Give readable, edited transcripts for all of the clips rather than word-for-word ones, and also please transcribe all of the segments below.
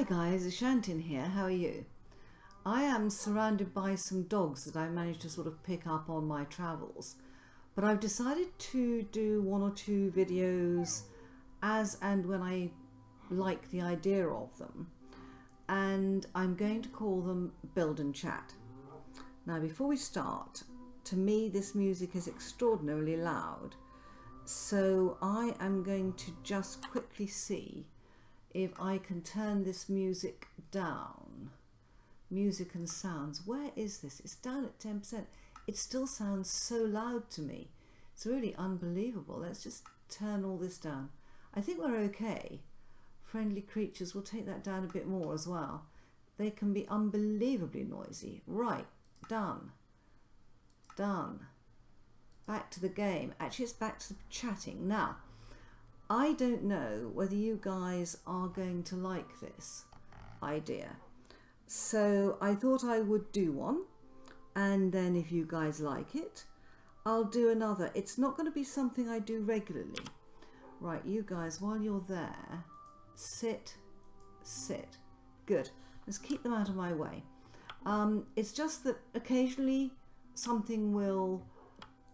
Hi guys, Ashantin here, how are you? I am surrounded by some dogs that I managed to sort of pick up on my travels, but I've decided to do one or two videos as and when I like the idea of them, and I'm going to call them Build and Chat. Now before we start, to me this music is extraordinarily loud, so I am going to just quickly see if I can turn this music down. Music and sounds, where is this? It's down at 10%. It still sounds so loud to me. It's really unbelievable. Let's just turn all this down. I think we're okay. Friendly creatures, we'll take that down a bit more as well. They can be unbelievably noisy. Right, done. Done. Back to the game. Actually, it's back to the chatting. Now, I don't know whether you guys are going to like this idea. So I thought I would do one, and then if you guys like it, I'll do another. It's not going to be something I do regularly. Right, you guys, while you're there, sit. Good. Let's keep them out of my way. It's just that occasionally something will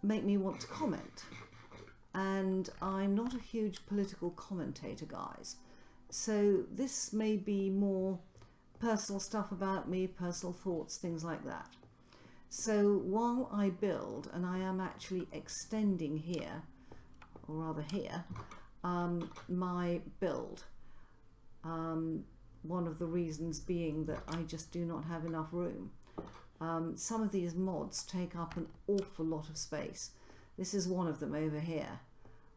make me want to comment. And I'm not a huge political commentator, guys. So this may be more personal stuff about me, personal thoughts, things like that. So while I build, and I am actually extending here, or rather here, my build. One of the reasons being that I just do not have enough room. Some of these mods take up an awful lot of space. This is one of them over here.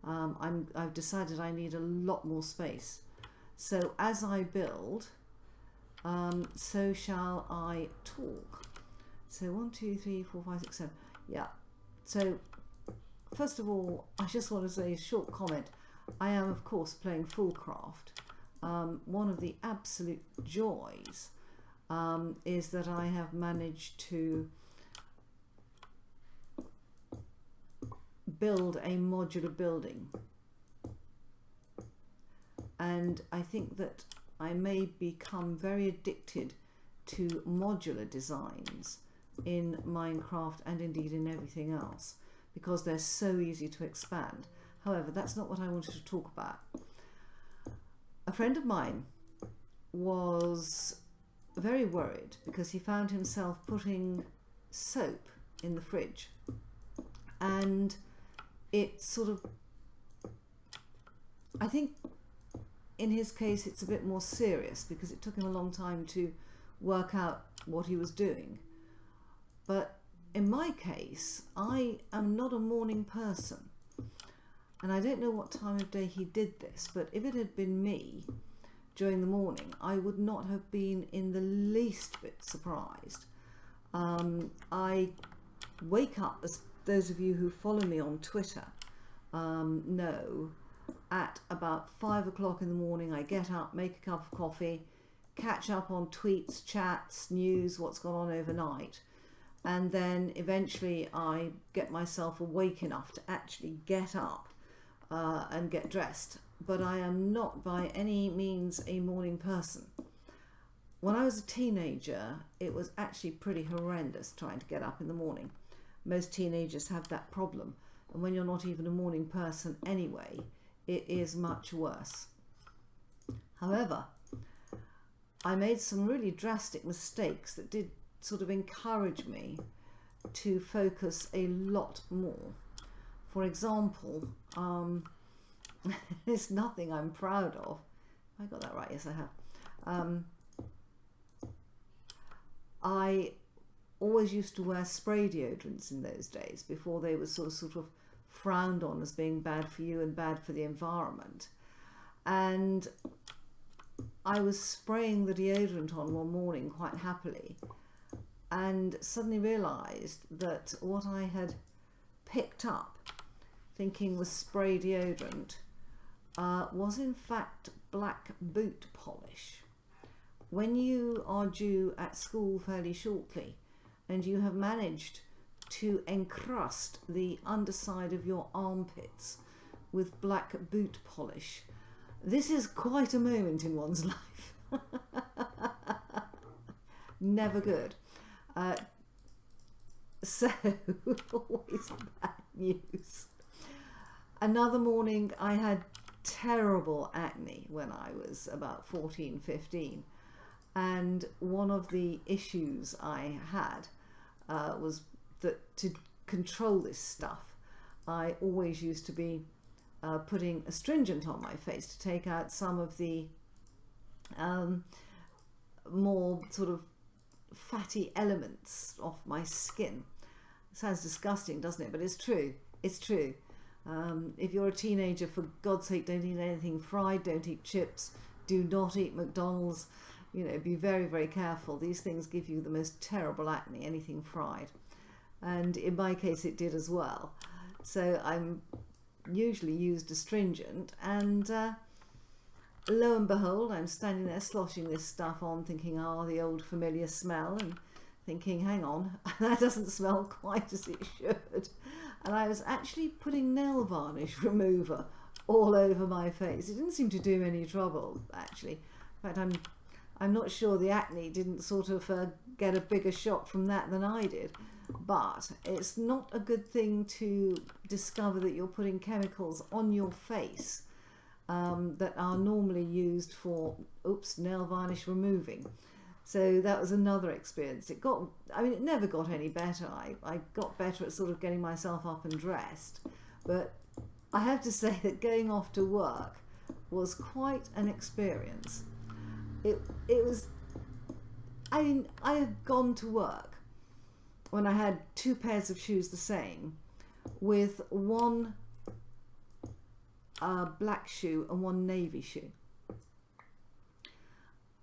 I've decided I need a lot more space. So as I build, so shall I talk. So 1, 2, 3, 4, 5, 6, 7. Yeah. So first of all, I just want to say a short comment. I am of course playing Fullcraft. One of the absolute joys is that I have managed to build a modular building, and I think that I may become very addicted to modular designs in Minecraft and indeed in everything else, because they're so easy to expand. However, that's not what I wanted to talk about. A friend of mine was very worried because he found himself putting soap in the fridge, and it sort of, I think in his case it's a bit more serious because it took him a long time to work out what he was doing. But in my case, I am not a morning person, and I don't know what time of day he did this, but if it had been me during the morning, I would not have been in the least bit surprised. I wake up, as those of you who follow me on Twitter know, at about 5 o'clock in the morning. I get up, make a cup of coffee, catch up on tweets, chats, news, what's gone on overnight, and then eventually I get myself awake enough to actually get up and get dressed. But I am not by any means a morning person. When I was a teenager, it was actually pretty horrendous trying to get up in the morning. Most teenagers have that problem, and when you're not even a morning person anyway, it is much worse. However, I made some really drastic mistakes that did sort of encourage me to focus a lot more. For example, it's nothing I'm proud of. I got that right, yes I have. I always used to wear spray deodorants in those days, before they were sort of frowned on as being bad for you and bad for the environment. And I was spraying the deodorant on one morning quite happily, and suddenly realized that what I had picked up thinking was spray deodorant was in fact black boot polish. When you are due at school fairly shortly and you have managed to encrust the underside of your armpits with black boot polish, this is quite a moment in one's life. Never good. So, always bad news. Another morning, I had terrible acne when I was about 14, 15. And one of the issues I had was that to control this stuff, I always used to be putting astringent on my face to take out some of the more sort of fatty elements off my skin. It sounds disgusting, doesn't it? But it's true. It's true. If you're a teenager, for God's sake, don't eat anything fried, don't eat chips, do not eat McDonald's. You know, be very, very careful. These things give you the most terrible acne, anything fried. And in my case, it did as well. So I'm usually used astringent, and lo and behold, I'm standing there sloshing this stuff on, thinking, oh, the old familiar smell, and thinking, hang on, that doesn't smell quite as it should. And I was actually putting nail varnish remover all over my face. It didn't seem to do any trouble, actually. In fact, I'm not sure the acne didn't sort of get a bigger shock from that than I did. But it's not a good thing to discover that you're putting chemicals on your face that are normally used for, nail varnish removing. So that was another experience. It never got any better. I got better at sort of getting myself up and dressed. But I have to say that going off to work was quite an experience. It was, I had gone to work when I had 2 pairs of shoes the same, with one black shoe and one navy shoe.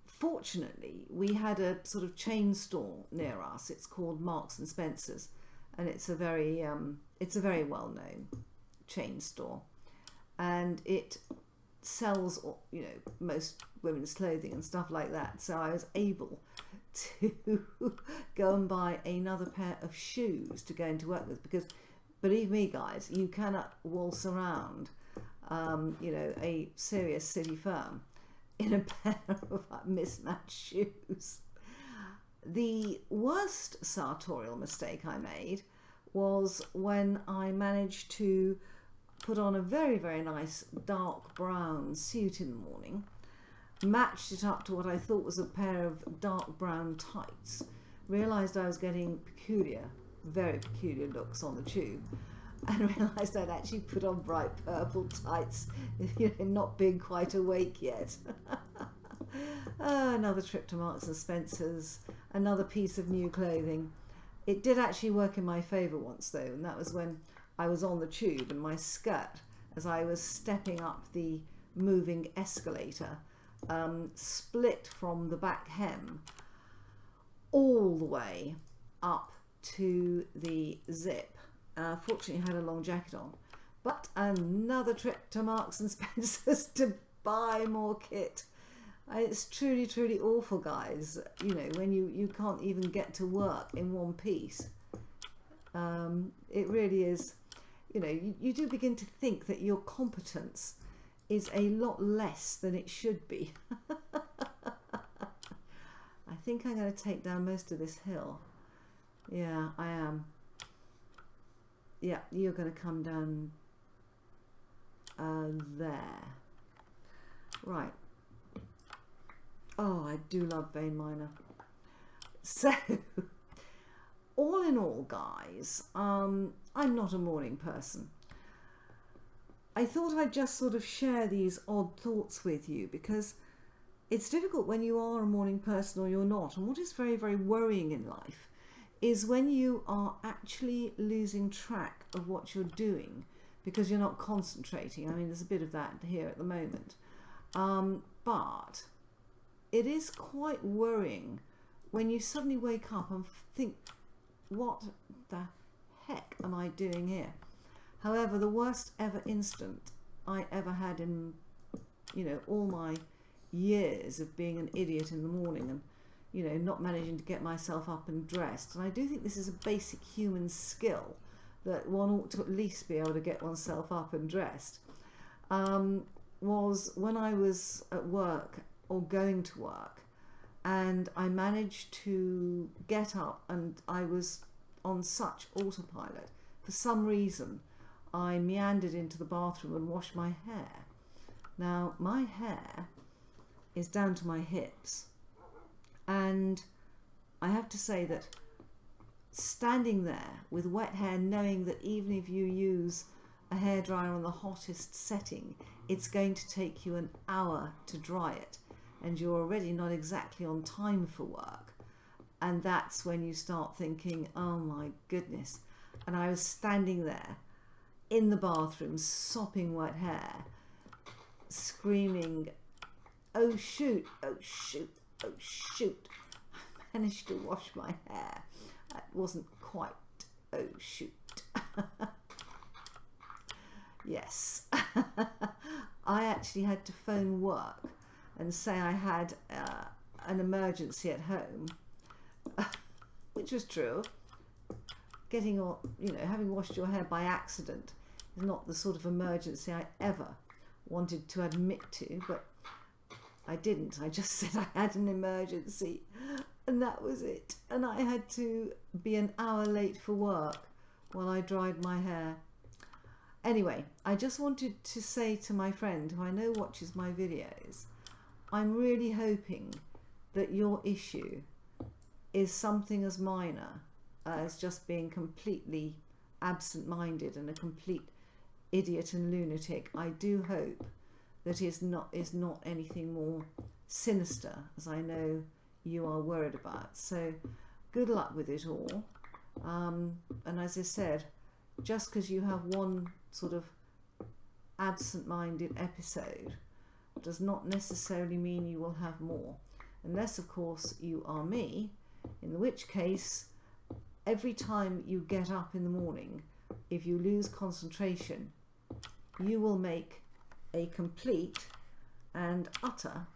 Fortunately, we had a sort of chain store near us. It's called Marks and Spencer's, and it's a very well-known chain store, and it sells, you know, most women's clothing and stuff like that. So I was able to go and buy another pair of shoes to go into work with, because believe me, guys, you cannot waltz around, you know, a serious city firm in a pair of mismatched shoes. The worst sartorial mistake I made was when I managed to put on a very, very nice dark brown suit in the morning, matched it up to what I thought was a pair of dark brown tights, realised I was getting very peculiar looks on the tube, and realised I'd actually put on bright purple tights, you know, not being quite awake yet. Another trip to Marks and Spencer's, another piece of new clothing. It did actually work in my favour once though, and that was when I was on the tube and my skirt, as I was stepping up the moving escalator, split from the back hem all the way up to the zip. Fortunately, I had a long jacket on. But another trip to Marks and Spencer's to buy more kit. It's truly, truly awful, guys. You know, when you can't even get to work in one piece. It really is, you know, you do begin to think that your competence is a lot less than it should be. I think I'm going to take down most of this hill. Yeah, I am. Yeah, you're going to come down there. Right. Oh, I do love vein minor. So, all in all, guys, I'm not a morning person. I thought I'd just sort of share these odd thoughts with you, because it's difficult when you are a morning person or you're not. And what is very, very worrying in life is when you are actually losing track of what you're doing because you're not concentrating. I mean, there's a bit of that here at the moment. But it is quite worrying when you suddenly wake up and think, what the heck am I doing here? However, the worst ever instant I ever had in, you know, all my years of being an idiot in the morning and, you know, not managing to get myself up and dressed. And I do think this is a basic human skill that one ought to at least be able to get oneself up and dressed. Was when I was at work or going to work, and I managed to get up, and I was on such autopilot. For some reason, I meandered into the bathroom and washed my hair. Now, my hair is down to my hips, and I have to say that standing there with wet hair, knowing that even if you use a hairdryer on the hottest setting, it's going to take you an hour to dry it, and you're already not exactly on time for work, and that's when you start thinking, oh my goodness. And I was standing there in the bathroom sopping wet hair, screaming, oh shoot, oh shoot, oh shoot. I managed to wash my hair. It wasn't quite oh shoot. Yes. I actually had to phone work and say I had an emergency at home, which was true. Getting on, having washed your hair by accident is not the sort of emergency I ever wanted to admit to, but I didn't. I just said I had an emergency, and that was it. And I had to be an hour late for work while I dried my hair. Anyway, I just wanted to say to my friend, who I know watches my videos, I'm really hoping that your issue is something as minor as just being completely absent-minded and a complete idiot and lunatic. I do hope that is not anything more sinister, as I know you are worried about. So good luck with it all. And as I said, just because you have one sort of absent-minded episode does not necessarily mean you will have more, unless of course you are me, in which case every time you get up in the morning, if you lose concentration, you will make a complete and utter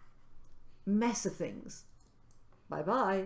mess of things. Bye bye.